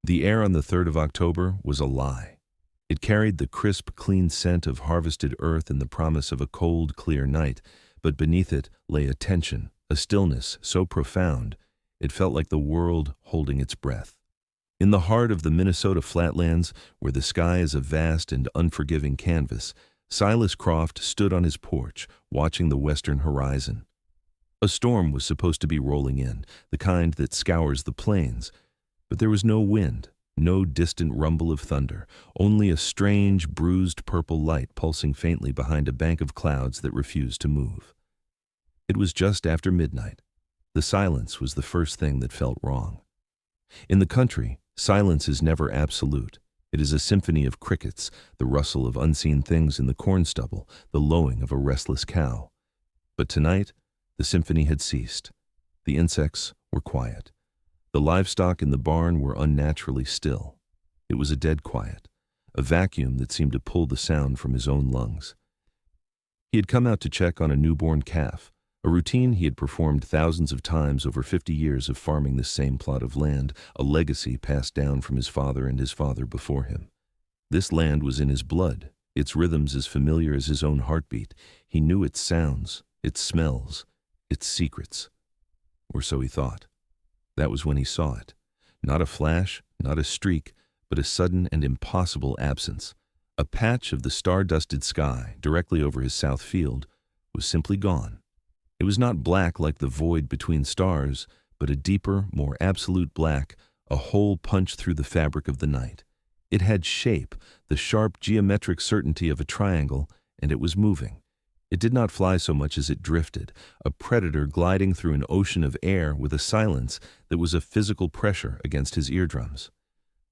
The air on the 3rd of October was a lie. It carried the crisp, clean scent of harvested earth and the promise of a cold, clear night, but beneath it lay a tension, a stillness so profound, it felt like the world holding its breath. In the heart of the Minnesota flatlands, where the sky is a vast and unforgiving canvas, Silas Croft stood on his porch, watching the western horizon. A storm was supposed to be rolling in, the kind that scours the plains, but there was no wind, no distant rumble of thunder, only a strange, bruised purple light pulsing faintly behind a bank of clouds that refused to move. It was just after midnight. The silence was the first thing that felt wrong. In the country, silence is never absolute. It is a symphony of crickets, the rustle of unseen things in the corn stubble, the lowing of a restless cow. But tonight, the symphony had ceased. The insects were quiet. The livestock in the barn were unnaturally still. It was a dead quiet, a vacuum that seemed to pull the sound from his own lungs. He had come out to check on a newborn calf, a routine he had performed thousands of times over 50 years of farming this same plot of land, a legacy passed down from his father and his father before him. This land was in his blood, its rhythms as familiar as his own heartbeat. He knew its sounds, its smells, its secrets. Or so he thought. That was when he saw it. Not a flash, not a streak, but a sudden and impossible absence. A patch of the star-dusted sky, directly over his south field, was simply gone. It was not black like the void between stars, but a deeper, more absolute black, a hole punched through the fabric of the night. It had shape, the sharp geometric certainty of a triangle, and it was moving. It did not fly so much as it drifted, a predator gliding through an ocean of air with a silence that was a physical pressure against his eardrums.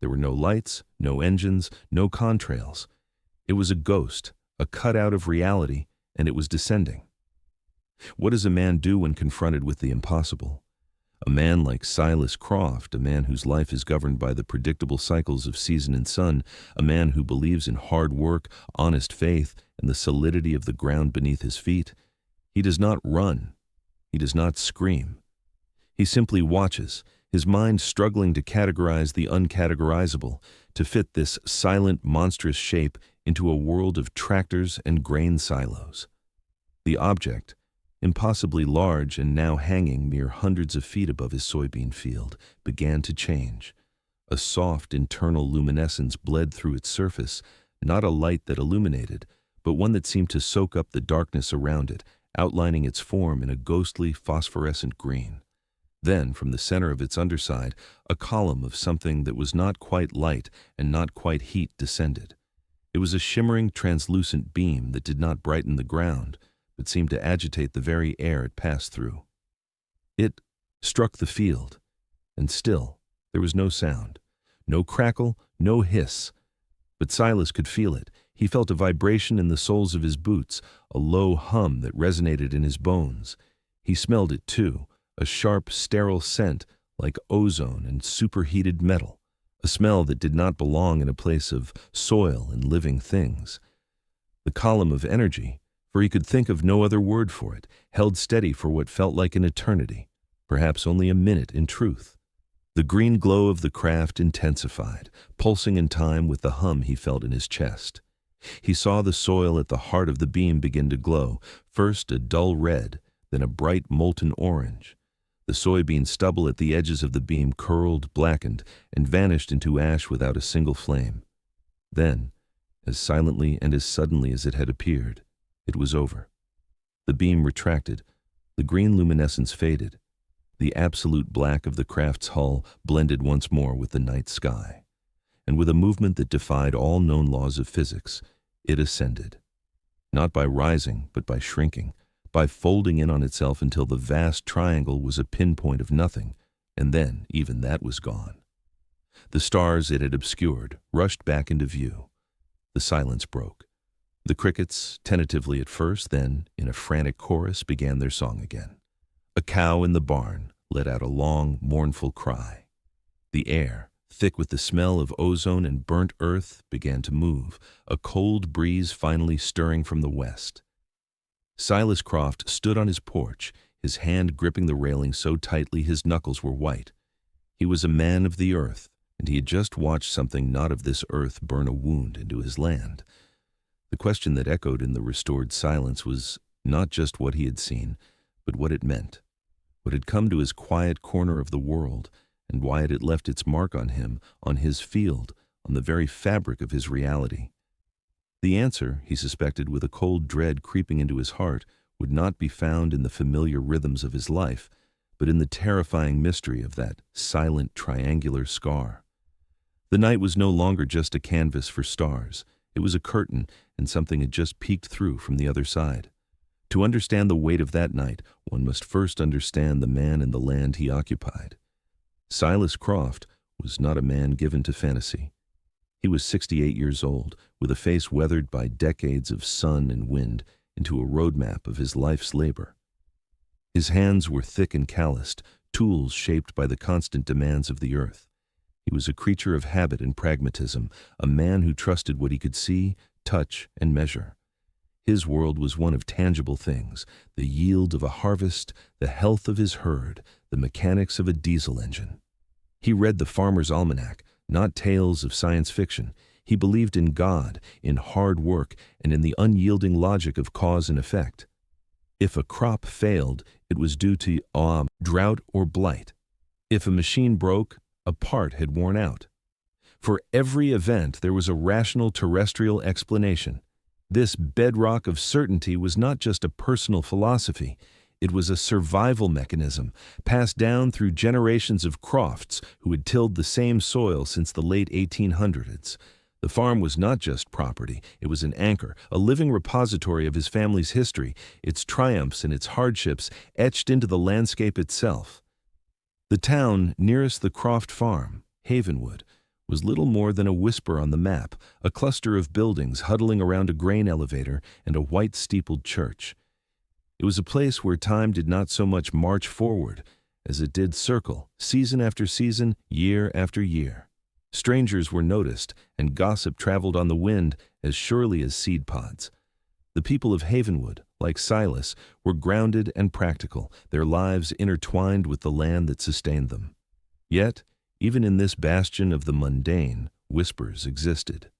There were no lights, no engines, no contrails. It was a ghost, a cutout of reality, and it was descending. What does a man do when confronted with the impossible? A man like Silas Croft, a man whose life is governed by the predictable cycles of season and sun, a man who believes in hard work, honest faith, and the solidity of the ground beneath his feet, he does not run. He does not scream. He simply watches, his mind struggling to categorize the uncategorizable, to fit this silent, monstrous shape into a world of tractors and grain silos. The object, impossibly large and now hanging mere hundreds of feet above his soybean field, began to change. A soft internal luminescence bled through its surface, not a light that illuminated, but one that seemed to soak up the darkness around it, outlining its form in a ghostly phosphorescent green. Then, from the center of its underside, a column of something that was not quite light and not quite heat descended. It was a shimmering, translucent beam that did not brighten the ground, but seemed to agitate the very air it passed through. It struck the field, and still there was no sound, no crackle, no hiss. But Silas could feel it. He felt a vibration in the soles of his boots, a low hum that resonated in his bones. He smelled it too, a sharp, sterile scent like ozone and superheated metal, a smell that did not belong in a place of soil and living things. The column of energy, for he could think of no other word for it, held steady for what felt like an eternity, perhaps only a minute in truth. The green glow of the craft intensified, pulsing in time with the hum he felt in his chest. He saw the soil at the heart of the beam begin to glow, first a dull red, then a bright molten orange. The soybean stubble at the edges of the beam curled, blackened, and vanished into ash without a single flame. Then, as silently and as suddenly as it had appeared, it was over. The beam retracted, the green luminescence faded, the absolute black of the craft's hull blended once more with the night sky, and with a movement that defied all known laws of physics, it ascended. Not by rising, but by shrinking, by folding in on itself until the vast triangle was a pinpoint of nothing, and then even that was gone. The stars it had obscured rushed back into view. The silence broke. The crickets, tentatively at first, then, in a frantic chorus, began their song again. A cow in the barn let out a long, mournful cry. The air, thick with the smell of ozone and burnt earth, began to move, a cold breeze finally stirring from the west. Silas Croft stood on his porch, his hand gripping the railing so tightly his knuckles were white. He was a man of the earth, and he had just watched something not of this earth burn a wound into his land. The question that echoed in the restored silence was not just what he had seen, but what it meant, what had come to his quiet corner of the world, and why it had left its mark on him, on his field, on the very fabric of his reality. The answer, he suspected with a cold dread creeping into his heart, would not be found in the familiar rhythms of his life, but in the terrifying mystery of that silent triangular scar. The night was no longer just a canvas for stars. It was a curtain, and something had just peeked through from the other side. To understand the weight of that night, one must first understand the man and the land he occupied. Silas Croft was not a man given to fantasy. He was 68 years old, with a face weathered by decades of sun and wind into a roadmap of his life's labor. His hands were thick and calloused, tools shaped by the constant demands of the earth. He was a creature of habit and pragmatism, a man who trusted what he could see, touch, and measure. His world was one of tangible things, the yield of a harvest, the health of his herd, the mechanics of a diesel engine. He read the Farmer's Almanac, not tales of science fiction. He believed in God, in hard work, and in the unyielding logic of cause and effect. If a crop failed, it was due to drought or blight. If a machine broke, a part had worn out. For every event, there was a rational terrestrial explanation. This bedrock of certainty was not just a personal philosophy. It was a survival mechanism, passed down through generations of Crofts who had tilled the same soil since the late 1800s. The farm was not just property, it was an anchor, a living repository of his family's history, its triumphs and its hardships etched into the landscape itself. The town nearest the Croft farm, Havenwood, was little more than a whisper on the map, a cluster of buildings huddling around a grain elevator and a white-steepled church. It was a place where time did not so much march forward as it did circle, season after season, year after year. Strangers were noticed, and gossip traveled on the wind as surely as seed pods. The people of Havenwood, like Silas, were grounded and practical, their lives intertwined with the land that sustained them. Yet, even in this bastion of the mundane, whispers existed.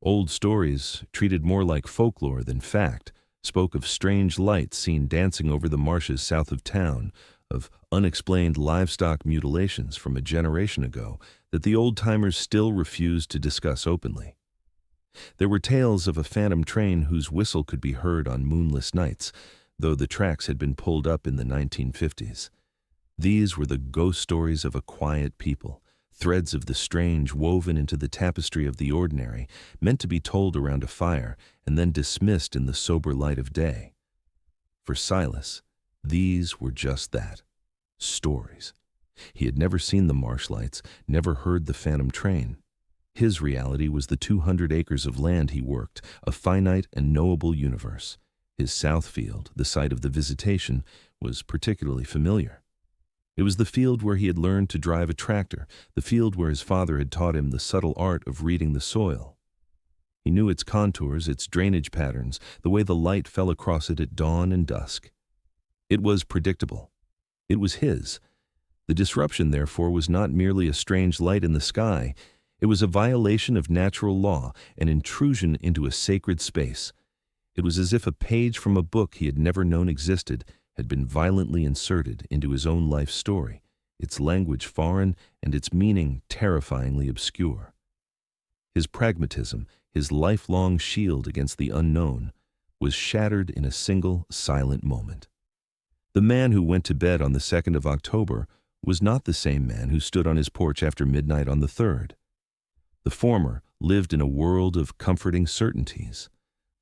Old stories, treated more like folklore than fact, spoke of strange lights seen dancing over the marshes south of town, of unexplained livestock mutilations from a generation ago that the old-timers still refused to discuss openly. There were tales of a phantom train whose whistle could be heard on moonless nights, though the tracks had been pulled up in the 1950s. These were the ghost stories of a quiet people, threads of the strange woven into the tapestry of the ordinary, meant to be told around a fire and then dismissed in the sober light of day. For Silas, these were just that, stories. He had never seen the marsh lights, never heard the phantom train. His reality was the 200 acres of land he worked, a finite and knowable universe. His south field, the site of the visitation, was particularly familiar. It was the field where he had learned to drive a tractor, the field where his father had taught him the subtle art of reading the soil. He knew its contours, its drainage patterns, the way the light fell across it at dawn and dusk. It was predictable. It was his. The disruption, therefore, was not merely a strange light in the sky. It was a violation of natural law, an intrusion into a sacred space. It was as if a page from a book he had never known existed had been violently inserted into his own life story, its language foreign and its meaning terrifyingly obscure. His pragmatism, his lifelong shield against the unknown, was shattered in a single silent moment. The man who went to bed on the 2nd of October was not the same man who stood on his porch after midnight on the 3rd. The former lived in a world of comforting certainties.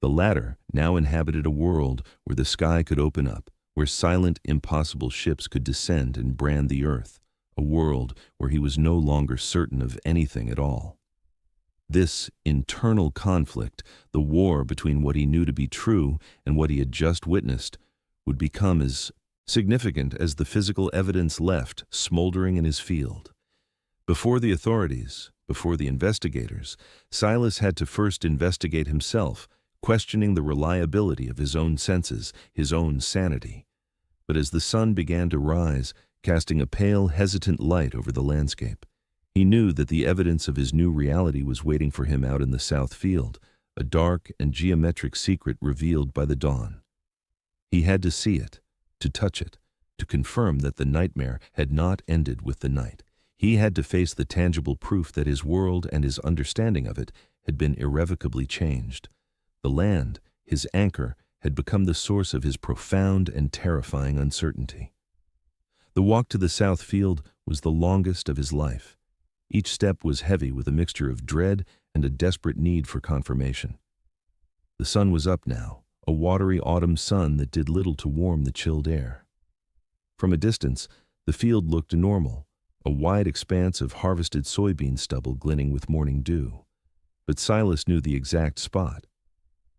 The latter now inhabited a world where the sky could open up, where silent, impossible ships could descend and brand the earth, a world where he was no longer certain of anything at all. This internal conflict, the war between what he knew to be true and what he had just witnessed, would become as significant as the physical evidence left smoldering in his field. Before the authorities, before the investigators, Silas had to first investigate himself, questioning the reliability of his own senses, his own sanity. But as the sun began to rise, casting a pale, hesitant light over the landscape, He knew that the evidence of his new reality was waiting for him out in the south field, a dark and geometric secret revealed by the dawn. He had to see it, to touch it, to confirm that the nightmare had not ended with the night. He had to face the tangible proof that his world and his understanding of it had been irrevocably changed. The land, his anchor, had become the source of his profound and terrifying uncertainty. The walk to the south field was the longest of his life. Each step was heavy with a mixture of dread and a desperate need for confirmation. The sun was up now, a watery autumn sun that did little to warm the chilled air. From a distance, the field looked normal, a wide expanse of harvested soybean stubble glinting with morning dew. But Silas knew the exact spot.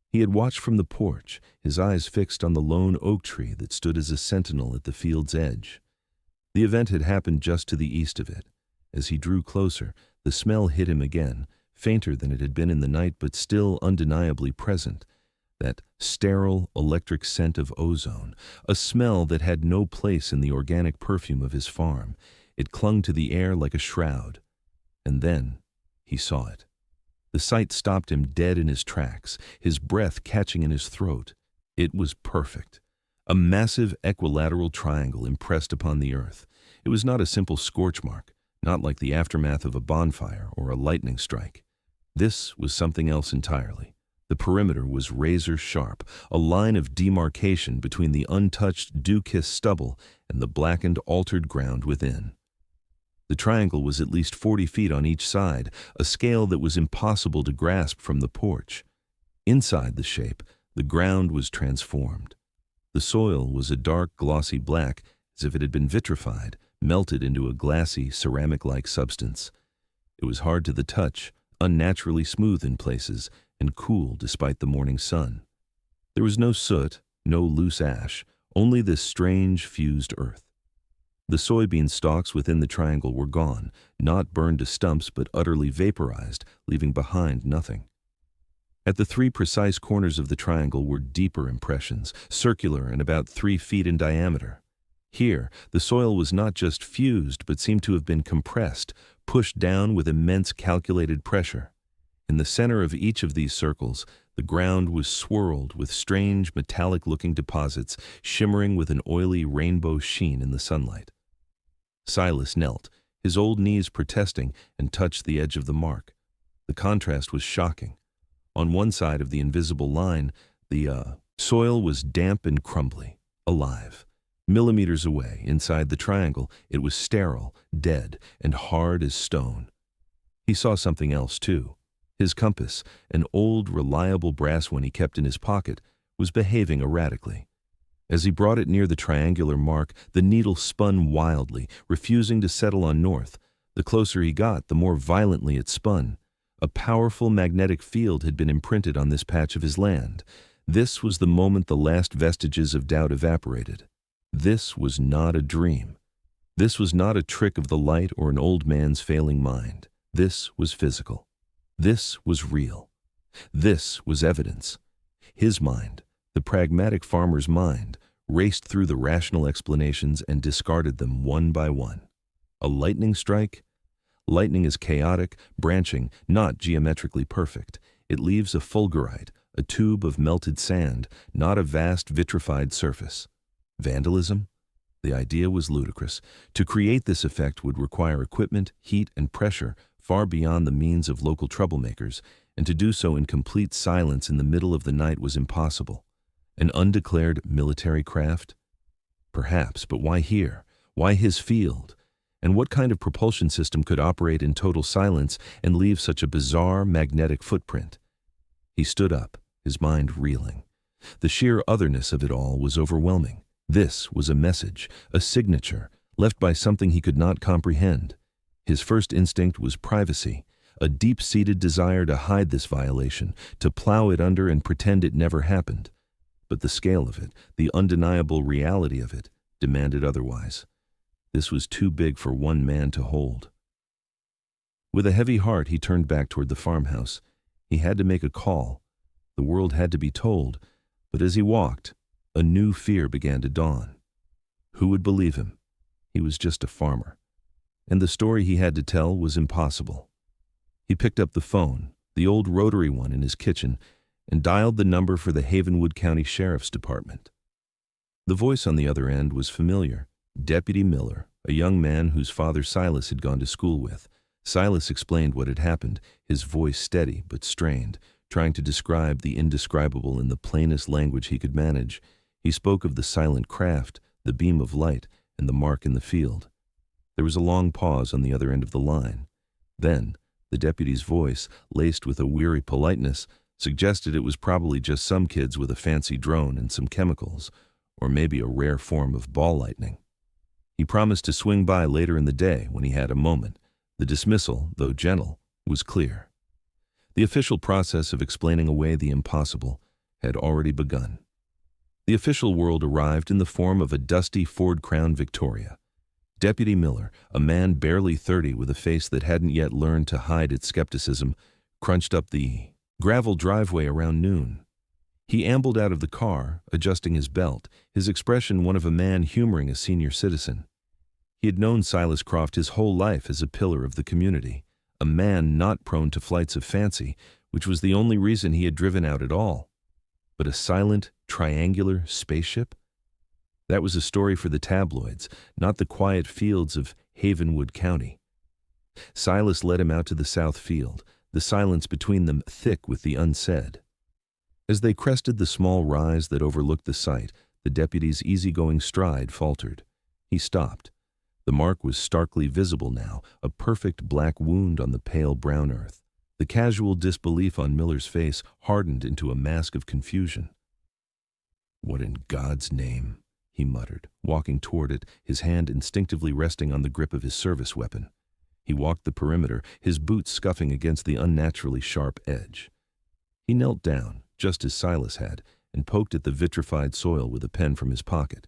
He had watched from the porch, his eyes fixed on the lone oak tree that stood as a sentinel at the field's edge. The event had happened just to the east of it. As he drew closer, the smell hit him again, fainter than it had been in the night but still undeniably present. That sterile, electric scent of ozone, a smell that had no place in the organic perfume of his farm. It clung to the air like a shroud. And then he saw it. The sight stopped him dead in his tracks, his breath catching in his throat. It was perfect. A massive equilateral triangle impressed upon the earth. It was not a simple scorch mark, not like the aftermath of a bonfire or a lightning strike. This was something else entirely. The perimeter was razor sharp, a line of demarcation between the untouched, dew-kissed stubble and the blackened, altered ground within. The triangle was at least 40 feet on each side, a scale that was impossible to grasp from the porch. Inside the shape, the ground was transformed. The soil was a dark, glossy black, as if it had been vitrified, melted into a glassy, ceramic-like substance. It was hard to the touch, unnaturally smooth in places, and cool despite the morning sun. There was no soot, no loose ash, only this strange, fused earth. The soybean stalks within the triangle were gone, not burned to stumps but utterly vaporized, leaving behind nothing. At the three precise corners of the triangle were deeper impressions, circular and about 3 feet in diameter. Here, the soil was not just fused but seemed to have been compressed, pushed down with immense calculated pressure. In the center of each of these circles, the ground was swirled with strange metallic-looking deposits shimmering with an oily rainbow sheen in the sunlight. Silas knelt, his old knees protesting, and touched the edge of the mark. The contrast was shocking. On one side of the invisible line, the soil was damp and crumbly, alive. Millimeters away, inside the triangle, it was sterile, dead, and hard as stone. He saw something else, too. His compass, an old, reliable brass one he kept in his pocket, was behaving erratically. As he brought it near the triangular mark, the needle spun wildly, refusing to settle on north. The closer he got, the more violently it spun. A powerful magnetic field had been imprinted on this patch of his land. This was the moment the last vestiges of doubt evaporated. This was not a dream. This was not a trick of the light or an old man's failing mind. This was physical. This was real. This was evidence. His mind, the pragmatic farmer's mind, raced through the rational explanations and discarded them one by one. A lightning strike? Lightning is chaotic, branching, not geometrically perfect. It leaves a fulgurite, a tube of melted sand, not a vast vitrified surface. Vandalism? The idea was ludicrous. To create this effect would require equipment, heat, and pressure far beyond the means of local troublemakers, and to do so in complete silence in the middle of the night was impossible. An undeclared military craft? Perhaps, but why here? Why his field? And what kind of propulsion system could operate in total silence and leave such a bizarre magnetic footprint? He stood up, his mind reeling. The sheer otherness of it all was overwhelming. This was a message, a signature, left by something he could not comprehend. His first instinct was privacy, a deep-seated desire to hide this violation, to plow it under and pretend it never happened. But the scale of it, the undeniable reality of it, demanded otherwise. This was too big for one man to hold. With a heavy heart, he turned back toward the farmhouse. He had to make a call. The world had to be told. But as he walked, a new fear began to dawn. Who would believe him? He was just a farmer. and the story he had to tell was impossible. He picked up the phone, the old rotary one in his kitchen, and dialed the number for the Havenwood County Sheriff's Department. The voice on the other end was familiar. Deputy Miller, a young man whose father Silas had gone to school with. Silas explained what had happened, his voice steady but strained, trying to describe the indescribable in the plainest language he could manage. He spoke of the silent craft, the beam of light, and the mark in the field. There was a long pause on the other end of the line. Then, the deputy's voice, laced with a weary politeness, suggested it was probably just some kids with a fancy drone and some chemicals, or maybe a rare form of ball lightning. He promised to swing by later in the day when he had a moment. The dismissal, though gentle, was clear. The official process of explaining away the impossible had already begun. The official world arrived in the form of a dusty Ford Crown Victoria. Deputy Miller, a man barely 30 with a face that hadn't yet learned to hide its skepticism, crunched up the gravel driveway around noon. He ambled out of the car, adjusting his belt, his expression one of a man humoring a senior citizen. He had known Silas Croft his whole life as a pillar of the community, a man not prone to flights of fancy, which was the only reason he had driven out at all. But a silent, triangular spaceship? That was a story for the tabloids, not the quiet fields of Havenwood County. Silas led him out to the south field, the silence between them thick with the unsaid. As they crested the small rise that overlooked the site, the deputy's easygoing stride faltered. He stopped. The mark was starkly visible now, a perfect black wound on the pale brown earth. The casual disbelief on Miller's face hardened into a mask of confusion. "What in God's name?" he muttered, walking toward it, his hand instinctively resting on the grip of his service weapon. He walked the perimeter, his boots scuffing against the unnaturally sharp edge. He knelt down, just as Silas had, and poked at the vitrified soil with a pen from his pocket.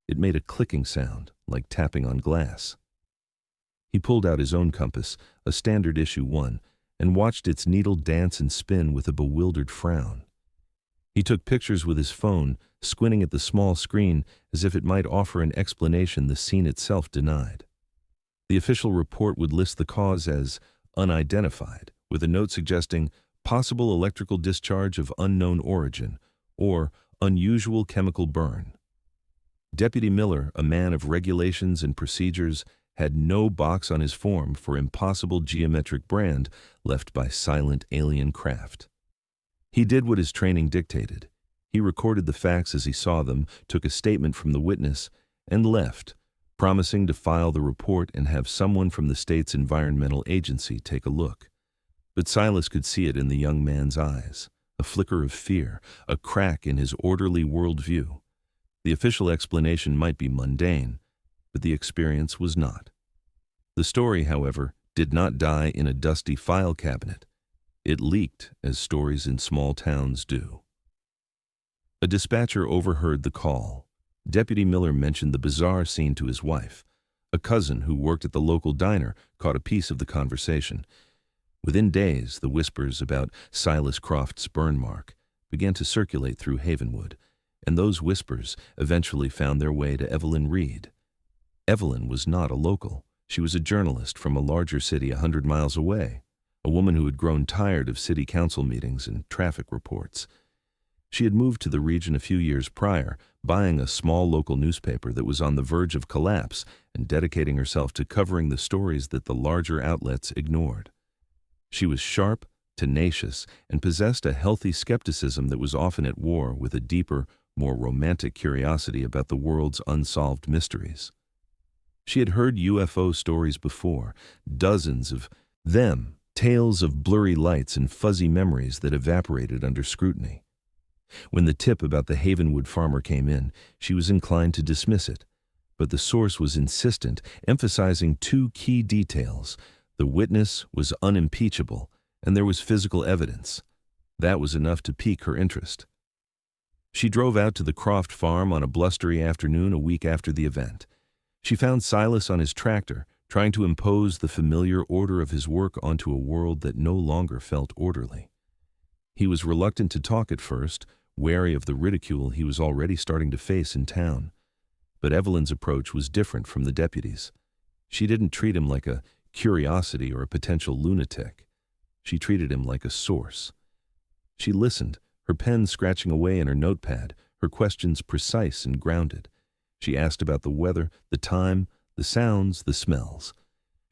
It made a clicking sound, like tapping on glass. He pulled out his own compass, a standard issue one, and watched its needle dance and spin with a bewildered frown. He took pictures with his phone, squinting at the small screen as if it might offer an explanation the scene itself denied. The official report would list the cause as unidentified, with a note suggesting possible electrical discharge of unknown origin or unusual chemical burn. Deputy Miller, a man of regulations and procedures, had no box on his form for impossible geometric brand left by silent alien craft. He did what his training dictated. He recorded the facts as he saw them, took a statement from the witness, and left, promising to file the report and have someone from the state's environmental agency take a look. But Silas could see it in the young man's eyes, a flicker of fear, a crack in his orderly worldview. The official explanation might be mundane, but the experience was not. The story, however, did not die in a dusty file cabinet. It leaked, as stories in small towns do. A dispatcher overheard the call. Deputy Miller mentioned the bizarre scene to his wife. A cousin who worked at the local diner caught a piece of the conversation. Within days, the whispers about Silas Croft's burn mark began to circulate through Havenwood, and those whispers eventually found their way to Evelyn Reed. Evelyn was not a local. She was a journalist from a larger city 100 miles away, a woman who had grown tired of city council meetings and traffic reports. She had moved to the region a few years prior, buying a small local newspaper that was on the verge of collapse and dedicating herself to covering the stories that the larger outlets ignored. She was sharp, tenacious, and possessed a healthy skepticism that was often at war with a deeper, more romantic curiosity about the world's unsolved mysteries. She had heard UFO stories before, dozens of them, tales of blurry lights and fuzzy memories that evaporated under scrutiny. When the tip about the Havenwood farmer came in, she was inclined to dismiss it, but the source was insistent, emphasizing two key details. The witness was unimpeachable, and there was physical evidence. That was enough to pique her interest. She drove out to the Croft farm on a blustery afternoon a week after the event. She found Silas on his tractor, trying to impose the familiar order of his work onto a world that no longer felt orderly. He was reluctant to talk at first, wary of the ridicule he was already starting to face in town. But Evelyn's approach was different from the deputy's. She didn't treat him like a curiosity or a potential lunatic. She treated him like a source. She listened, her pen scratching away in her notepad, her questions precise and grounded. She asked about the weather, the time, the sounds, the smells.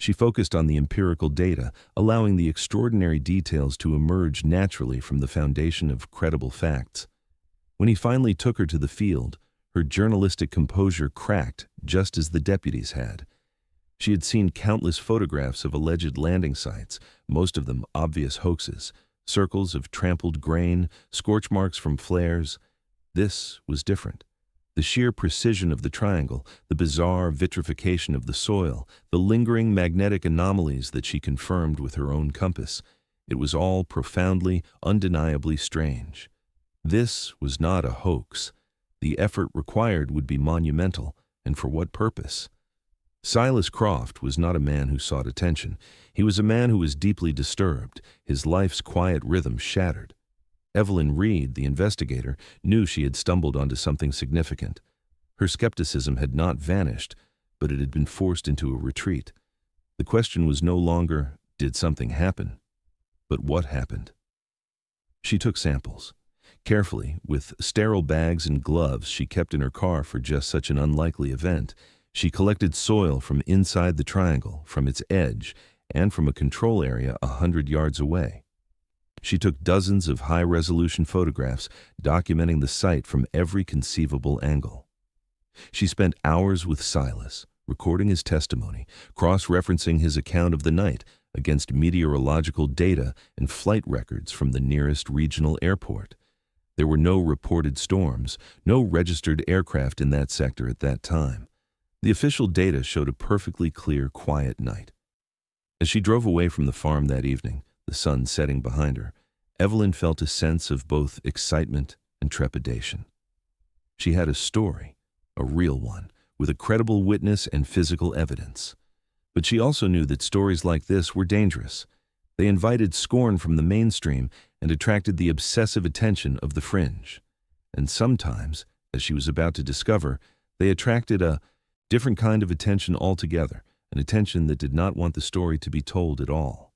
She focused on the empirical data, allowing the extraordinary details to emerge naturally from the foundation of credible facts. When he finally took her to the field, her journalistic composure cracked just as the deputies had. She had seen countless photographs of alleged landing sites, most of them obvious hoaxes, circles of trampled grain, scorch marks from flares. This was different. The sheer precision of the triangle, the bizarre vitrification of the soil, the lingering magnetic anomalies that she confirmed with her own compass. It was all profoundly, undeniably strange. This was not a hoax. The effort required would be monumental, and for what purpose? Silas Croft was not a man who sought attention. He was a man who was deeply disturbed, his life's quiet rhythm shattered. Evelyn Reed, the investigator, knew she had stumbled onto something significant. Her skepticism had not vanished, but it had been forced into a retreat. The question was no longer, did something happen? But what happened? She took samples. Carefully, with sterile bags and gloves she kept in her car for just such an unlikely event, she collected soil from inside the triangle, from its edge, and from a control area 100 yards away. She took dozens of high-resolution photographs documenting the site from every conceivable angle. She spent hours with Silas, recording his testimony, cross-referencing his account of the night against meteorological data and flight records from the nearest regional airport. There were no reported storms, no registered aircraft in that sector at that time. The official data showed a perfectly clear, quiet night. As she drove away from the farm that evening, the sun setting behind her, Evelyn felt a sense of both excitement and trepidation. She had a story, a real one, with a credible witness and physical evidence. But she also knew that stories like this were dangerous. They invited scorn from the mainstream and attracted the obsessive attention of the fringe. And sometimes, as she was about to discover, they attracted a different kind of attention altogether, an attention that did not want the story to be told at all.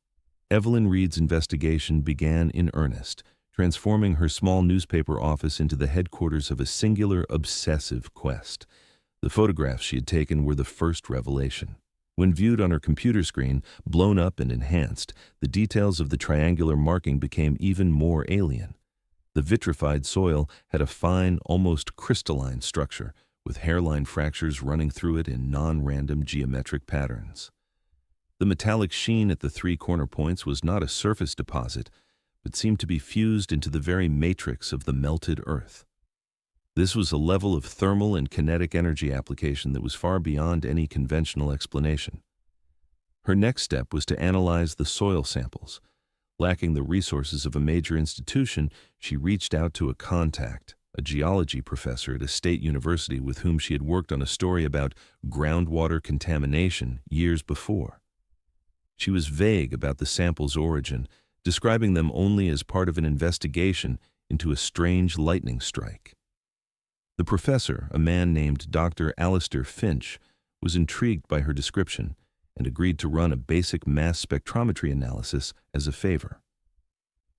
Evelyn Reed's investigation began in earnest, transforming her small newspaper office into the headquarters of a singular, obsessive quest. The photographs she had taken were the first revelation. When viewed on her computer screen, blown up and enhanced, the details of the triangular marking became even more alien. The vitrified soil had a fine, almost crystalline structure, with hairline fractures running through it in non-random geometric patterns. The metallic sheen at the three corner points was not a surface deposit, but seemed to be fused into the very matrix of the melted earth. This was a level of thermal and kinetic energy application that was far beyond any conventional explanation. Her next step was to analyze the soil samples. Lacking the resources of a major institution, she reached out to a contact, a geology professor at a state university with whom she had worked on a story about groundwater contamination years before. She was vague about the samples' origin, describing them only as part of an investigation into a strange lightning strike. The professor, a man named Dr. Alistair Finch, was intrigued by her description and agreed to run a basic mass spectrometry analysis as a favor.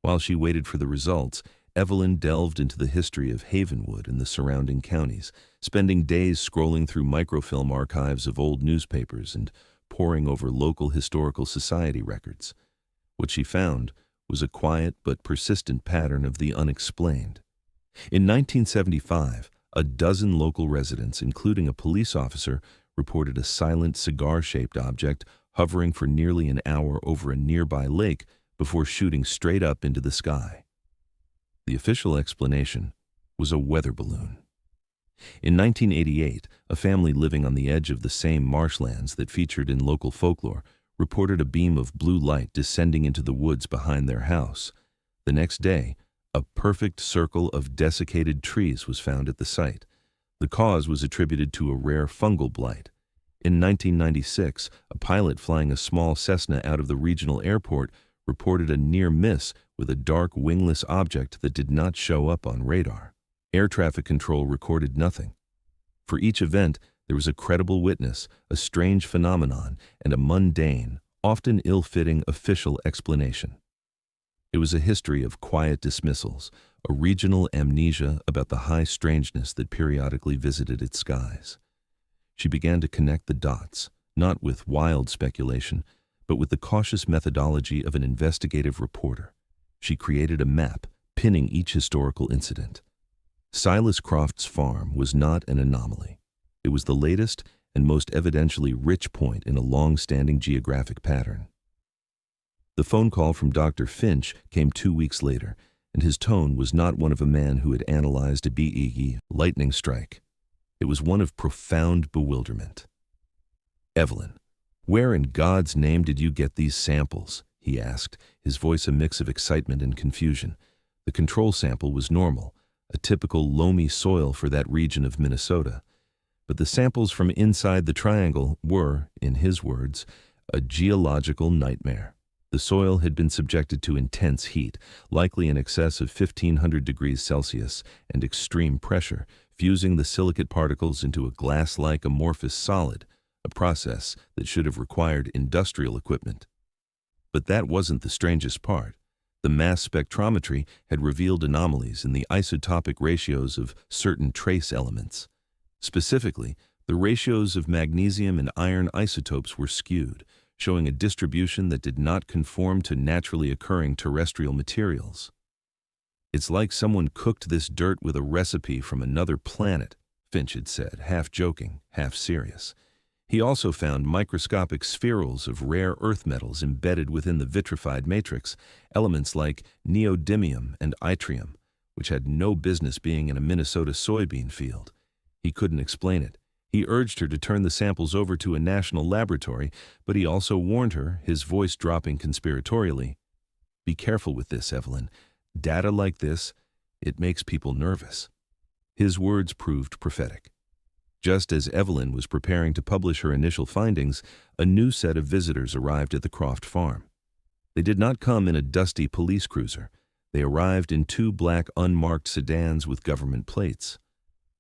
While she waited for the results, Evelyn delved into the history of Havenwood and the surrounding counties, spending days scrolling through microfilm archives of old newspapers and poring over local historical society records. What she found was a quiet but persistent pattern of the unexplained. In 1975, a dozen local residents, including a police officer, reported a silent cigar-shaped object hovering for nearly an hour over a nearby lake before shooting straight up into the sky. The official explanation was a weather balloon. In 1988, a family living on the edge of the same marshlands that featured in local folklore reported a beam of blue light descending into the woods behind their house. The next day, a perfect circle of desiccated trees was found at the site. The cause was attributed to a rare fungal blight. In 1996, a pilot flying a small Cessna out of the regional airport reported a near miss with a dark wingless object that did not show up on radar. Air traffic control recorded nothing. For each event, There was a credible witness, a strange phenomenon, and a mundane, often ill-fitting official explanation. It was a history of quiet dismissals, a regional amnesia about the high strangeness that periodically visited its skies. She began to connect the dots, not with wild speculation, but with the cautious methodology of an investigative reporter. She created a map, pinning each historical incident. Silas Croft's farm was not an anomaly. It was the latest and most evidentially rich point in a long-standing geographic pattern. The phone call from Dr. Finch came 2 weeks later, and his tone was not one of a man who had analyzed a BEE lightning strike. It was one of profound bewilderment. "Evelyn, where in God's name did you get these samples?" he asked, his voice a mix of excitement and confusion. The control sample was normal, a typical loamy soil for that region of Minnesota. But the samples from inside the triangle were, in his words, a geological nightmare. The soil had been subjected to intense heat, likely in excess of 1,500 degrees Celsius, and extreme pressure, fusing the silicate particles into a glass-like amorphous solid, a process that should have required industrial equipment. But that wasn't the strangest part. The mass spectrometry had revealed anomalies in the isotopic ratios of certain trace elements. Specifically, the ratios of magnesium and iron isotopes were skewed, showing a distribution that did not conform to naturally occurring terrestrial materials. "It's like someone cooked this dirt with a recipe from another planet," Finch had said, half joking, half serious. He also found microscopic spherules of rare earth metals embedded within the vitrified matrix, elements like neodymium and yttrium, which had no business being in a Minnesota soybean field. He couldn't explain it. He urged her to turn the samples over to a national laboratory, but he also warned her, his voice dropping conspiratorially, "Be careful with this, Evelyn. Data like this, it makes people nervous." His words proved prophetic. Just as Evelyn was preparing to publish her initial findings, a new set of visitors arrived at the Croft farm. They did not come in a dusty police cruiser. They arrived in 2 black unmarked sedans with government plates.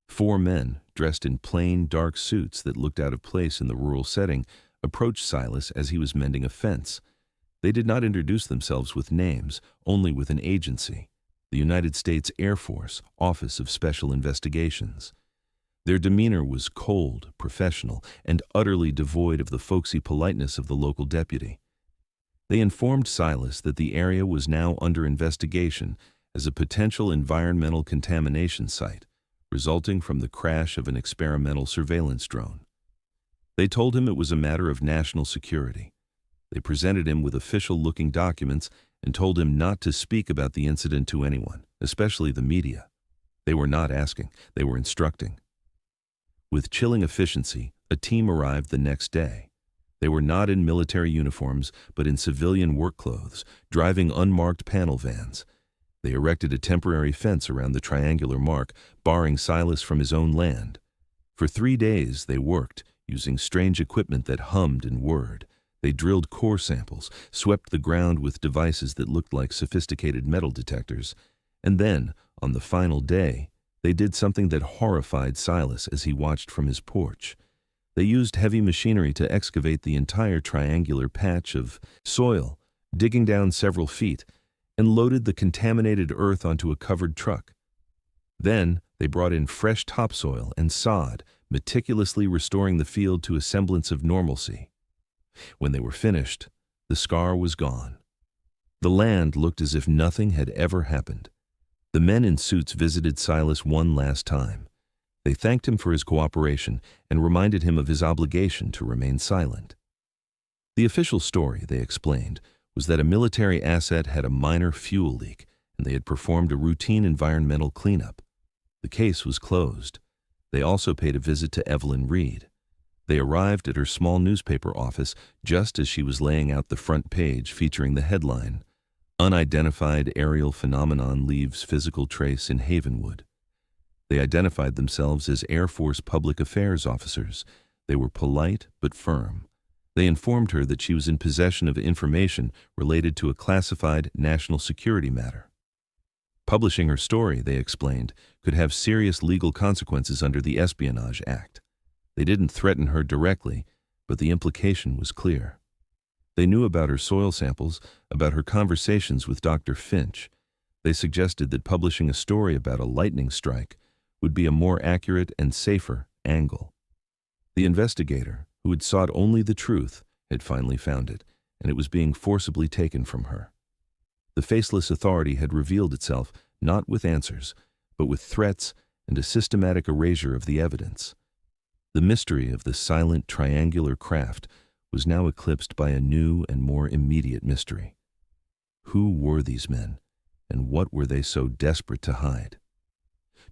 4 men, dressed in plain, dark suits that looked out of place in the rural setting, approached Silas as he was mending a fence. They did not introduce themselves with names, only with an agency, the United States Air Force Office of Special Investigations. Their demeanor was cold, professional, and utterly devoid of the folksy politeness of the local deputy. They informed Silas that the area was now under investigation as a potential environmental contamination site, resulting from the crash of an experimental surveillance drone. They told him it was a matter of national security. They presented him with official-looking documents and told him not to speak about the incident to anyone, especially the media. They were not asking, they were instructing. With chilling efficiency, a team arrived the next day. They were not in military uniforms, but in civilian work clothes, driving unmarked panel vans. They erected a temporary fence around the triangular mark, barring Silas from his own land. For 3 days they worked, using strange equipment that hummed and whirred. They drilled core samples, swept the ground with devices that looked like sophisticated metal detectors, and then, on the final day, they did something that horrified Silas as he watched from his porch. They used heavy machinery to excavate the entire triangular patch of soil, digging down several feet, and loaded the contaminated earth onto a covered truck. Then they brought in fresh topsoil and sod, meticulously restoring the field to a semblance of normalcy. When they were finished, the scar was gone. The land looked as if nothing had ever happened. The men in suits visited Silas one last time. They thanked him for his cooperation and reminded him of his obligation to remain silent. The official story, they explained, was that a military asset had a minor fuel leak, and they had performed a routine environmental cleanup. The case was closed. They also paid a visit to Evelyn Reed. They arrived at her small newspaper office just as she was laying out the front page featuring the headline, "Unidentified Aerial Phenomenon Leaves Physical Trace in Havenwood." They identified themselves as Air Force public affairs officers. They were polite but firm. They informed her that she was in possession of information related to a classified national security matter. Publishing her story, they explained, could have serious legal consequences under the Espionage Act. They didn't threaten her directly, but the implication was clear. They knew about her soil samples, about her conversations with Dr. Finch. They suggested that publishing a story about a lightning strike would be a more accurate and safer angle. The investigator, who had sought only the truth, had finally found it, and it was being forcibly taken from her. The faceless authority had revealed itself not with answers, but with threats and a systematic erasure of the evidence. The mystery of the silent triangular craft was now eclipsed by a new and more immediate mystery. Who were these men, and what were they so desperate to hide?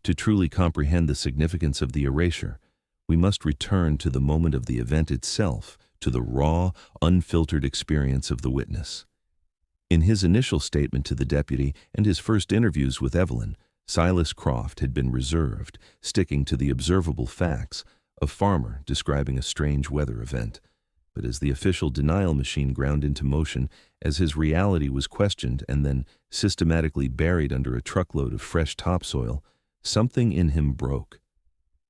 To truly comprehend the significance of the erasure, we must return to the moment of the event itself, to the raw, unfiltered experience of the witness. In his initial statement to the deputy and his first interviews with Evelyn, Silas Croft had been reserved, sticking to the observable facts, a farmer describing a strange weather event. But as the official denial machine ground into motion, as his reality was questioned and then systematically buried under a truckload of fresh topsoil, something in him broke.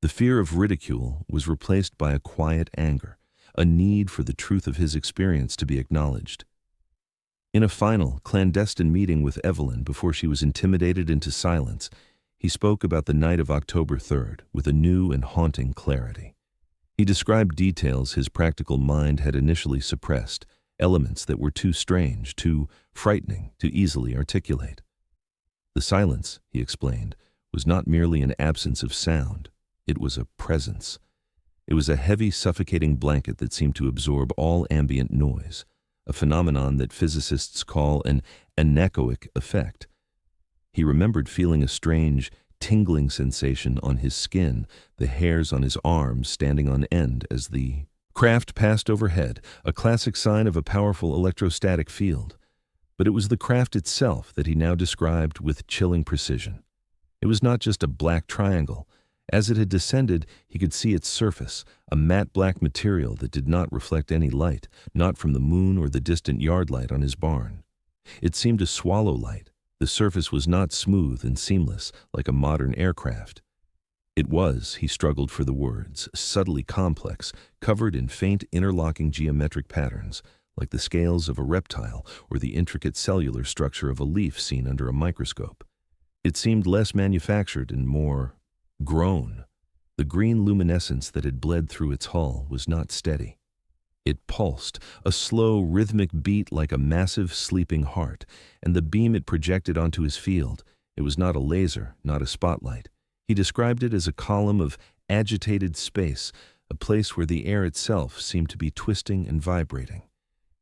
The fear of ridicule was replaced by a quiet anger, a need for the truth of his experience to be acknowledged. In a final, clandestine meeting with Evelyn before she was intimidated into silence, he spoke about the night of October 3rd with a new and haunting clarity. He described details his practical mind had initially suppressed, elements that were too strange, too frightening to easily articulate. The silence, he explained, was not merely an absence of sound, it was a presence. It was a heavy, suffocating blanket that seemed to absorb all ambient noise, a phenomenon that physicists call an anechoic effect. He remembered feeling a strange, tingling sensation on his skin, the hairs on his arms standing on end as the craft passed overhead, a classic sign of a powerful electrostatic field. But it was the craft itself that he now described with chilling precision. It was not just a black triangle. As it had descended, he could see its surface, a matte black material that did not reflect any light, not from the moon or the distant yard light on his barn. It seemed to swallow light. The surface was not smooth and seamless like a modern aircraft. It was, he struggled for the words, subtly complex, covered in faint interlocking geometric patterns, like the scales of a reptile or the intricate cellular structure of a leaf seen under a microscope. It seemed less manufactured and more grown. The green luminescence that had bled through its hull was not steady. It pulsed, a slow, rhythmic beat like a massive, sleeping heart, and the beam it projected onto his field, it was not a laser, not a spotlight. He described it as a column of agitated space, a place where the air itself seemed to be twisting and vibrating.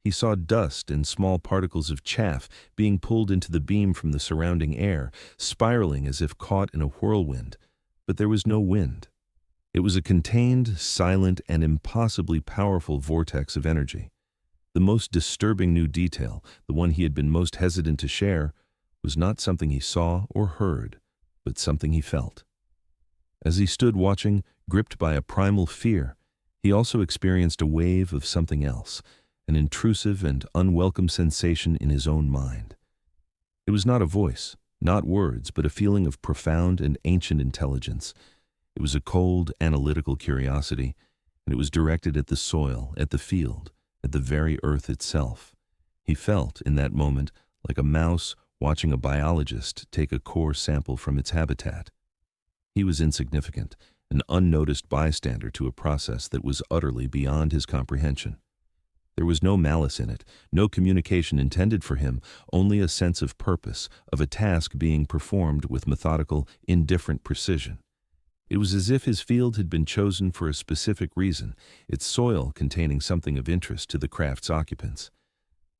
He saw dust and small particles of chaff being pulled into the beam from the surrounding air, spiraling as if caught in a whirlwind. But there was no wind. It was a contained, silent, and impossibly powerful vortex of energy. The most disturbing new detail, the one he had been most hesitant to share, was not something he saw or heard, but something he felt. As he stood watching, gripped by a primal fear, he also experienced a wave of something else, an intrusive and unwelcome sensation in his own mind. It was not a voice, not words, but a feeling of profound and ancient intelligence. It was a cold, analytical curiosity, and it was directed at the soil, at the field, at the very earth itself. He felt, in that moment, like a mouse watching a biologist take a core sample from its habitat. He was insignificant, an unnoticed bystander to a process that was utterly beyond his comprehension. There was no malice in it, no communication intended for him, only a sense of purpose, of a task being performed with methodical, indifferent precision. It was as if his field had been chosen for a specific reason, its soil containing something of interest to the craft's occupants.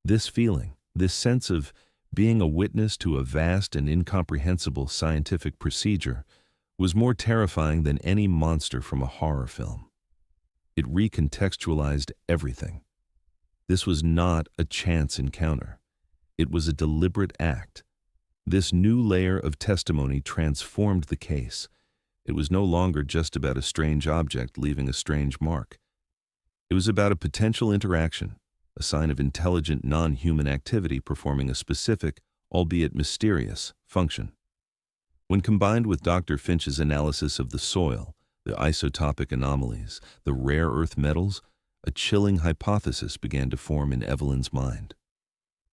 This feeling, this sense of being a witness to a vast and incomprehensible scientific procedure, was more terrifying than any monster from a horror film. It recontextualized everything. This was not a chance encounter. It was a deliberate act. This new layer of testimony transformed the case. It was no longer just about a strange object leaving a strange mark. It was about a potential interaction, a sign of intelligent non-human activity performing a specific, albeit mysterious, function. When combined with Dr. Finch's analysis of the soil, The isotopic anomalies, the rare earth metals, a chilling hypothesis began to form in Evelyn's mind.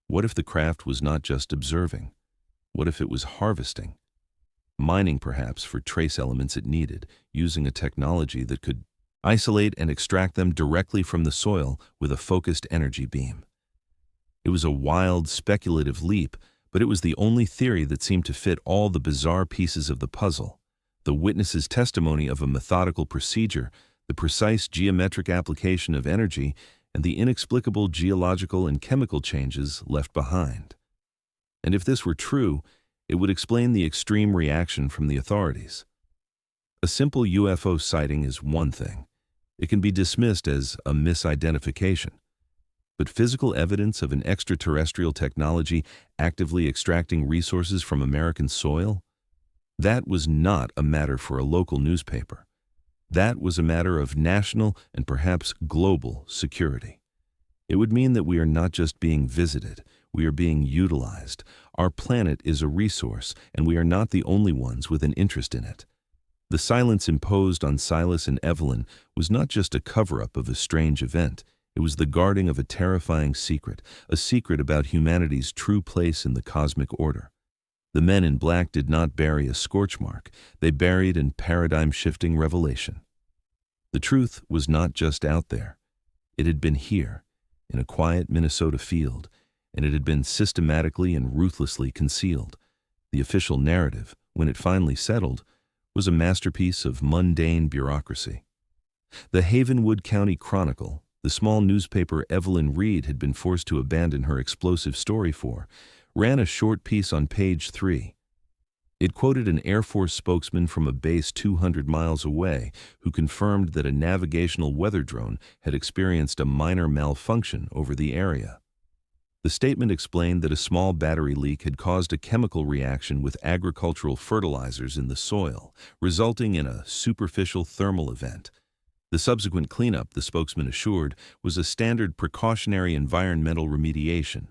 What if the craft was not just observing? What if it was harvesting? Mining perhaps for trace elements it needed, using a technology that could isolate and extract them directly from the soil with a focused energy beam. It was a wild, speculative leap, but it was the only theory that seemed to fit all the bizarre pieces of the puzzle. The witness's testimony of a methodical procedure, the precise geometric application of energy, and the inexplicable geological and chemical changes left behind. And if this were true, it would explain the extreme reaction from the authorities. A simple UFO sighting is one thing. It can be dismissed as a misidentification. But physical evidence of an extraterrestrial technology actively extracting resources from American soil? That was not a matter for a local newspaper. That was a matter of national and perhaps global security. It would mean that we are not just being visited, we are being utilized. Our planet is a resource, and we are not the only ones with an interest in it. The silence imposed on Silas and Evelyn was not just a cover-up of a strange event. It was the guarding of a terrifying secret, a secret about humanity's true place in the cosmic order. The men in black did not bury a scorch mark. They buried a paradigm-shifting revelation. The truth was not just out there. It had been here, in a quiet Minnesota field, and it had been systematically and ruthlessly concealed. The official narrative, when it finally settled, was a masterpiece of mundane bureaucracy. The Havenwood County Chronicle, the small newspaper Evelyn Reed had been forced to abandon her explosive story for, ran a short piece on page 3. It quoted an Air Force spokesman from a base 200 miles away who confirmed that a navigational weather drone had experienced a minor malfunction over the area. The statement explained that a small battery leak had caused a chemical reaction with agricultural fertilizers in the soil, resulting in a superficial thermal event. The subsequent cleanup, the spokesman assured, was a standard precautionary environmental remediation.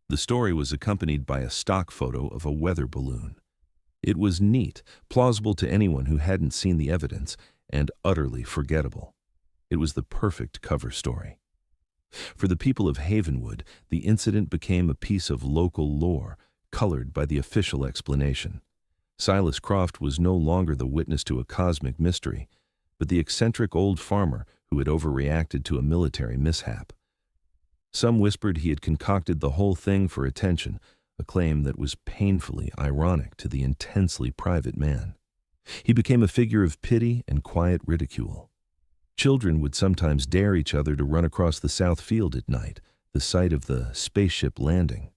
The story was accompanied by a stock photo of a weather balloon. It was neat, plausible to anyone who hadn't seen the evidence, and utterly forgettable. It was the perfect cover story. For the people of Havenwood, the incident became a piece of local lore, colored by the official explanation. Silas Croft was no longer the witness to a cosmic mystery, but the eccentric old farmer who had overreacted to a military mishap. Some whispered he had concocted the whole thing for attention, a claim that was painfully ironic to the intensely private man. He became a figure of pity and quiet ridicule. Children would sometimes dare each other to run across the south field at night, the site of the spaceship landing.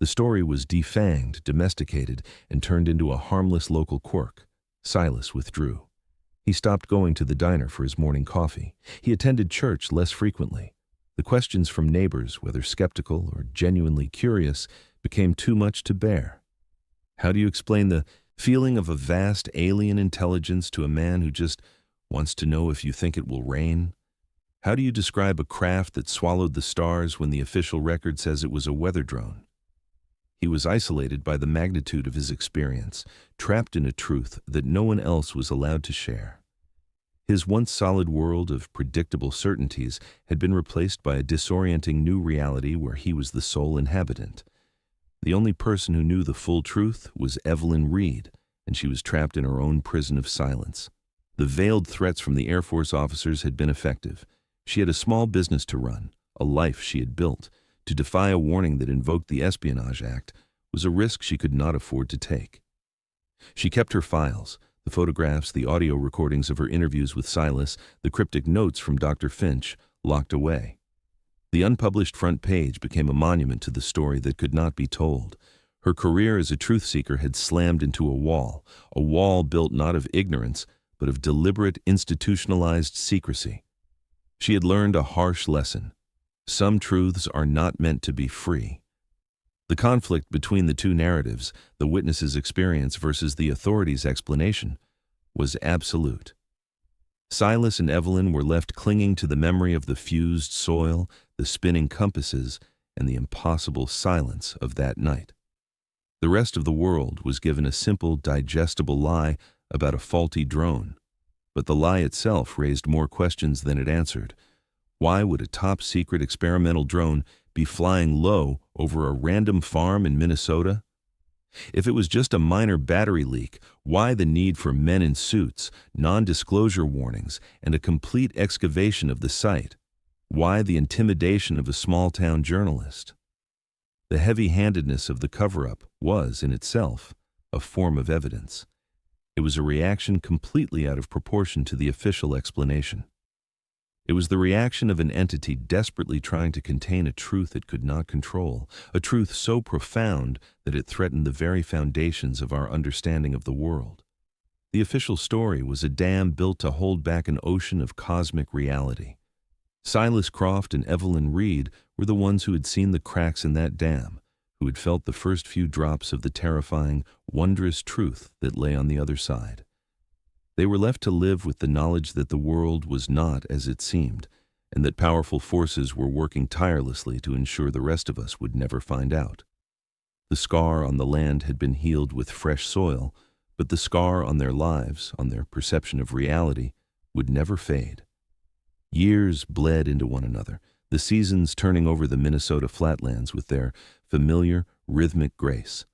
The story was defanged, domesticated, and turned into a harmless local quirk. Silas withdrew. He stopped going to the diner for his morning coffee. He attended church less frequently. The questions from neighbors, whether skeptical or genuinely curious, became too much to bear. How do you explain the feeling of a vast alien intelligence to a man who just wants to know if you think it will rain? How do you describe a craft that swallowed the stars when the official record says it was a weather drone? He was isolated by the magnitude of his experience, trapped in a truth that no one else was allowed to share. His once solid world of predictable certainties had been replaced by a disorienting new reality where he was the sole inhabitant. The only person who knew the full truth was Evelyn Reed, and she was trapped in her own prison of silence. The veiled threats from the Air Force officers had been effective. She had a small business to run, a life she had built. To defy a warning that invoked the Espionage Act was a risk she could not afford to take. She kept her files, the photographs, the audio recordings of her interviews with Silas, the cryptic notes from Dr. Finch, locked away. The unpublished front page became a monument to the story that could not be told. Her career as a truth seeker had slammed into a wall built not of ignorance, but of deliberate, institutionalized secrecy. She had learned a harsh lesson. Some truths are not meant to be free. The conflict between the two narratives, the witness's experience versus the authorities' explanation, was absolute. Silas and Evelyn were left clinging to the memory of the fused soil, the spinning compasses, and the impossible silence of that night. The rest of the world was given a simple, digestible lie about a faulty drone. But the lie itself raised more questions than it answered. Why would a top-secret experimental drone be flying low over a random farm in Minnesota? If it was just a minor battery leak, why the need for men in suits, non-disclosure warnings, and a complete excavation of the site? Why the intimidation of a small-town journalist? The heavy-handedness of the cover-up was, in itself, a form of evidence. It was a reaction completely out of proportion to the official explanation. It was the reaction of an entity desperately trying to contain a truth it could not control, a truth so profound that it threatened the very foundations of our understanding of the world. The official story was a dam built to hold back an ocean of cosmic reality. Silas Croft and Evelyn Reed were the ones who had seen the cracks in that dam, who had felt the first few drops of the terrifying, wondrous truth that lay on the other side. They were left to live with the knowledge that the world was not as it seemed, and that powerful forces were working tirelessly to ensure the rest of us would never find out. The scar on the land had been healed with fresh soil, but the scar on their lives, on their perception of reality, would never fade. Years bled into one another, the seasons turning over the Minnesota flatlands with their familiar, rhythmic grace.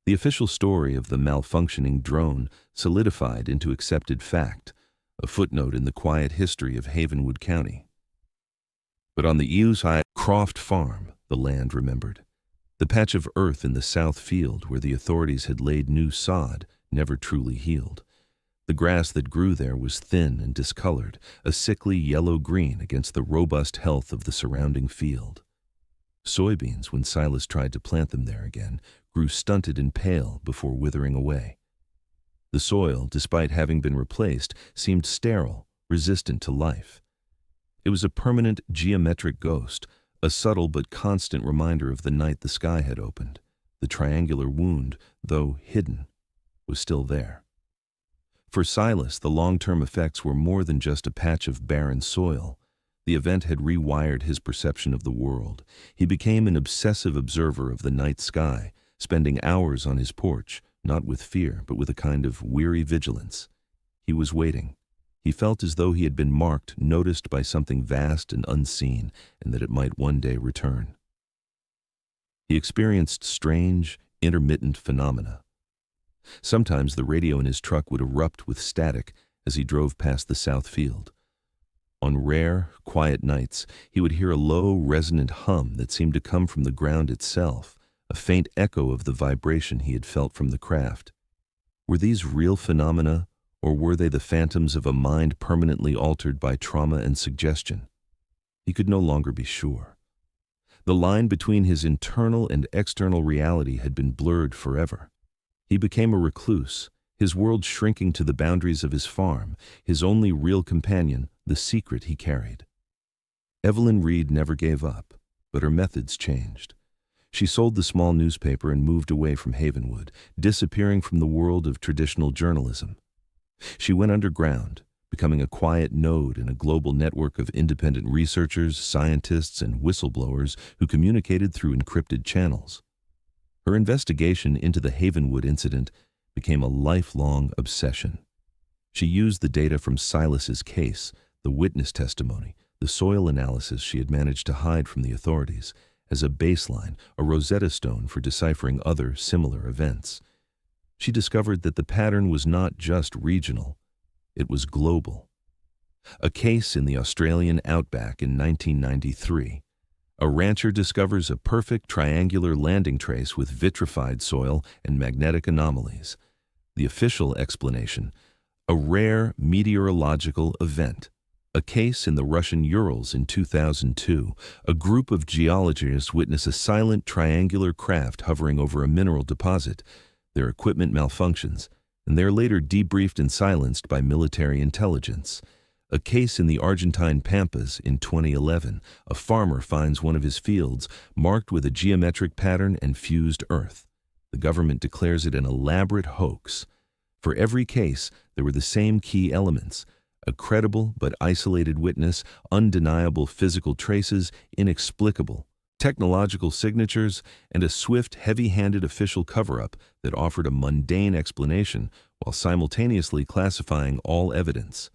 The official story of the malfunctioning drone solidified into accepted fact, a footnote in the quiet history of Havenwood County. But on the Euside Croft farm, the land remembered. The patch of earth in the south field where the authorities had laid new sod never truly healed. The grass that grew there was thin and discolored, a sickly yellow-green against the robust health of the surrounding field. Soybeans, when Silas tried to plant them there again, grew stunted and pale before withering away. The soil, despite having been replaced, seemed sterile, resistant to life. It was a permanent geometric ghost, a subtle but constant reminder of the night the sky had opened. The triangular wound, though hidden, was still there. For Silas, the long-term effects were more than just a patch of barren soil. The event had rewired his perception of the world. He became an obsessive observer of the night sky, spending hours on his porch, not with fear, but with a kind of weary vigilance. He was waiting. He felt as though he had been marked, noticed by something vast and unseen, and that it might one day return. He experienced strange, intermittent phenomena. Sometimes the radio in his truck would erupt with static as he drove past the south field. On rare, quiet nights, he would hear a low, resonant hum that seemed to come from the ground itself, a faint echo of the vibration he had felt from the craft. Were these real phenomena, or were they the phantoms of a mind permanently altered by trauma and suggestion? He could no longer be sure. The line between his internal and external reality had been blurred forever. He became a recluse, his world shrinking to the boundaries of his farm, his only real companion, the secret he carried. Evelyn Reed never gave up, but her methods changed. She sold the small newspaper and moved away from Havenwood, disappearing from the world of traditional journalism. She went underground, becoming a quiet node in a global network of independent researchers, scientists, and whistleblowers who communicated through encrypted channels. Her investigation into the Havenwood incident became a lifelong obsession. She used the data from Silas's case, the witness testimony, the soil analysis she had managed to hide from the authorities, as a baseline, a Rosetta Stone for deciphering other similar events. She discovered that the pattern was not just regional, it was global. A case in the Australian outback in 1993. A rancher discovers a perfect triangular landing trace with vitrified soil and magnetic anomalies. The official explanation: a rare meteorological event. A case in the Russian Urals in 2002. A group of geologists witness a silent triangular craft hovering over a mineral deposit. Their equipment malfunctions, and they are later debriefed and silenced by military intelligence. A case in the Argentine Pampas in 2011. A farmer finds one of his fields marked with a geometric pattern and fused earth. The government declares it an elaborate hoax. For every case, there were the same key elements: a credible but isolated witness, undeniable physical traces, inexplicable technological signatures, and a swift, heavy-handed official cover-up that offered a mundane explanation while simultaneously classifying all evidence.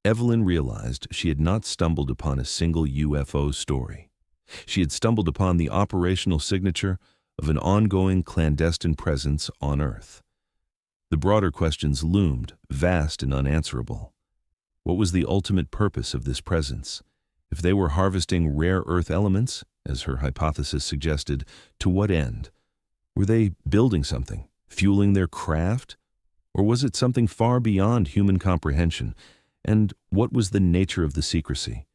Evelyn realized she had not stumbled upon a single UFO story. She had stumbled upon the operational signature of an ongoing clandestine presence on Earth. The broader questions loomed, vast and unanswerable. What was the ultimate purpose of this presence? If they were harvesting rare Earth elements, as her hypothesis suggested, to what end? Were they building something, fueling their craft? Or was it something far beyond human comprehension? And what was the nature of the secrecy?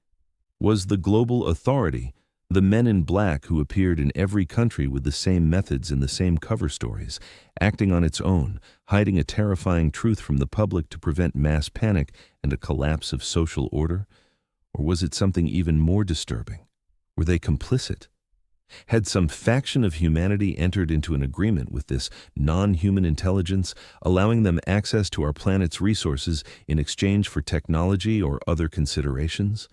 Was the global authority, the men in black who appeared in every country with the same methods and the same cover stories, acting on its own, hiding a terrifying truth from the public to prevent mass panic and a collapse of social order? Or was it something even more disturbing? Were they complicit? Had some faction of humanity entered into an agreement with this non-human intelligence, allowing them access to our planet's resources in exchange for technology or other considerations?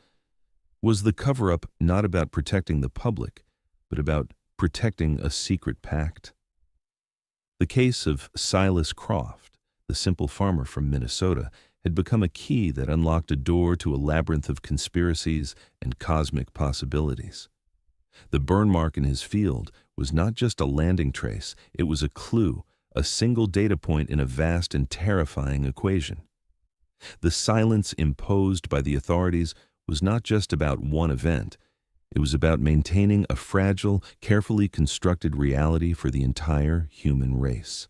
Was the cover-up not about protecting the public, but about protecting a secret pact? The case of Silas Croft, the simple farmer from Minnesota, had become a key that unlocked a door to a labyrinth of conspiracies and cosmic possibilities. The burn mark in his field was not just a landing trace, it was a clue, a single data point in a vast and terrifying equation. The silence imposed by the authorities was not just about one event. It was about maintaining a fragile, carefully constructed reality for the entire human race.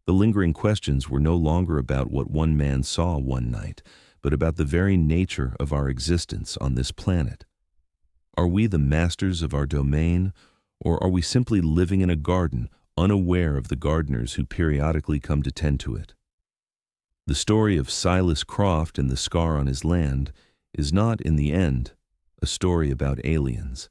The lingering questions were no longer about what one man saw one night, but about the very nature of our existence on this planet. Are we the masters of our domain, or are we simply living in a garden, unaware of the gardeners who periodically come to tend to it? The story of Silas Croft and the scar on his land is not, in the end, a story about aliens.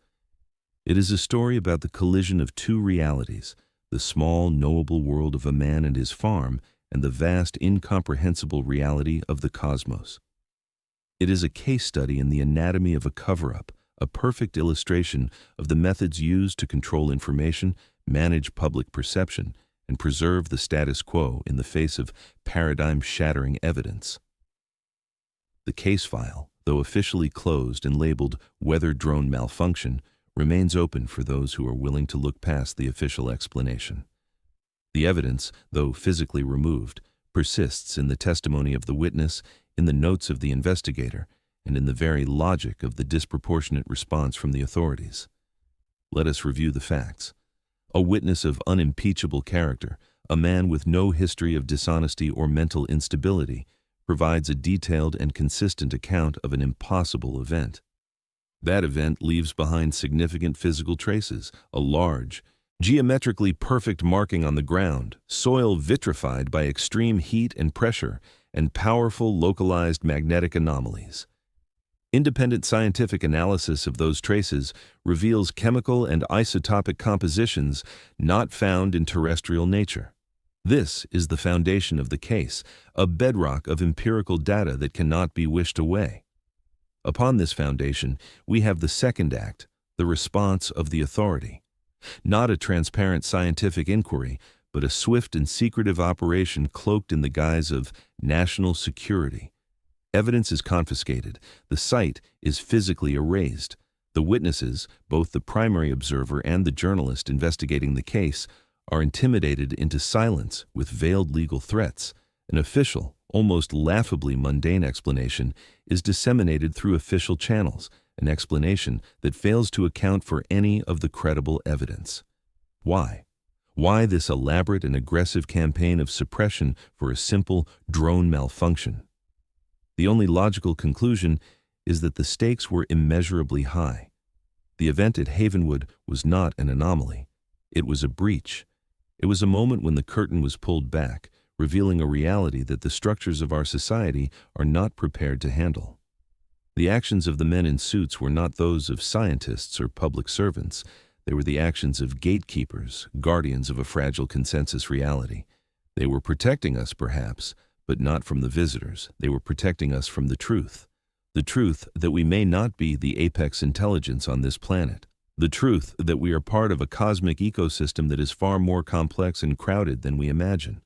It is a story about the collision of two realities, the small, knowable world of a man and his farm, and the vast, incomprehensible reality of the cosmos. It is a case study in the anatomy of a cover-up, a perfect illustration of the methods used to control information, manage public perception, and preserve the status quo in the face of paradigm-shattering evidence. The case file, though officially closed and labeled weather drone malfunction, remains open for those who are willing to look past the official explanation. The evidence, though physically removed, persists in the testimony of the witness, in the notes of the investigator, and in the very logic of the disproportionate response from the authorities. Let us review the facts. A witness of unimpeachable character, a man with no history of dishonesty or mental instability, provides a detailed and consistent account of an impossible event. That event leaves behind significant physical traces, a large, geometrically perfect marking on the ground, soil vitrified by extreme heat and pressure, and powerful localized magnetic anomalies. Independent scientific analysis of those traces reveals chemical and isotopic compositions not found in terrestrial nature. This is the foundation of the case, a bedrock of empirical data that cannot be wished away. Upon this foundation, we have the second act, the response of the authority. Not a transparent scientific inquiry, but a swift and secretive operation cloaked in the guise of national security. Evidence is confiscated. The site is physically erased. The witnesses, both the primary observer and the journalist investigating the case, are intimidated into silence with veiled legal threats. An official, almost laughably mundane explanation is disseminated through official channels, an explanation that fails to account for any of the credible evidence. Why? Why this elaborate and aggressive campaign of suppression for a simple drone malfunction? The only logical conclusion is that the stakes were immeasurably high. The event at Havenwood was not an anomaly. It was a breach. It was a moment when the curtain was pulled back, revealing a reality that the structures of our society are not prepared to handle. The actions of the men in suits were not those of scientists or public servants. They were the actions of gatekeepers, guardians of a fragile consensus reality. They were protecting us, perhaps, but not from the visitors. They were protecting us from the truth that we may not be the apex intelligence on this planet. The truth that we are part of a cosmic ecosystem that is far more complex and crowded than we imagine.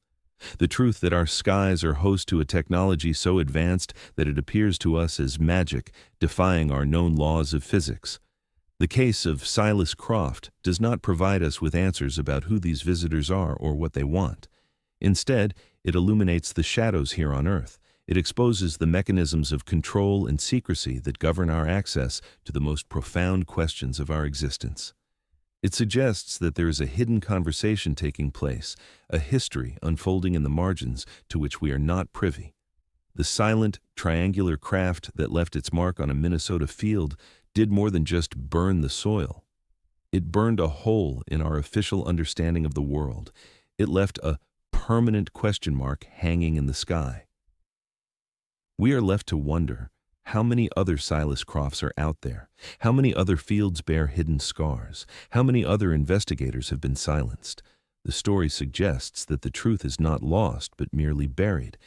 The truth that our skies are host to a technology so advanced that it appears to us as magic, defying our known laws of physics. The case of Silas Croft does not provide us with answers about who these visitors are or what they want. Instead, it illuminates the shadows here on Earth. It exposes the mechanisms of control and secrecy that govern our access to the most profound questions of our existence. It suggests that there is a hidden conversation taking place, a history unfolding in the margins to which we are not privy. The silent, triangular craft that left its mark on a Minnesota field did more than just burn the soil. It burned a hole in our official understanding of the world. It left a permanent question mark hanging in the sky. We are left to wonder, how many other Silas Crofts are out there? How many other fields bear hidden scars? How many other investigators have been silenced? The story suggests that the truth is not lost, but merely buried.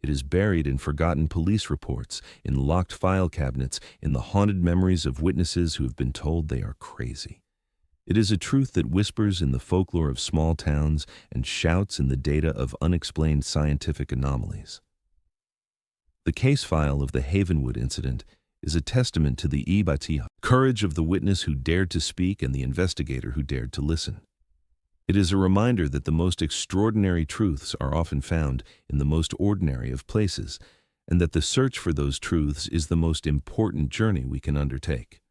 It is buried in forgotten police reports, in locked file cabinets, in the haunted memories of witnesses who have been told they are crazy. It is a truth that whispers in the folklore of small towns and shouts in the data of unexplained scientific anomalies. The case file of the Havenwood incident is a testament to the courage of the witness who dared to speak and the investigator who dared to listen. It is a reminder that the most extraordinary truths are often found in the most ordinary of places, and that the search for those truths is the most important journey we can undertake.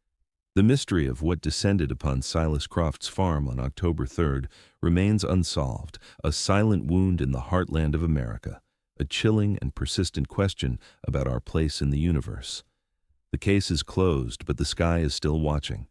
The mystery of what descended upon Silas Croft's farm on October 3rd remains unsolved, a silent wound in the heartland of America, a chilling and persistent question about our place in the universe. The case is closed, but the sky is still watching.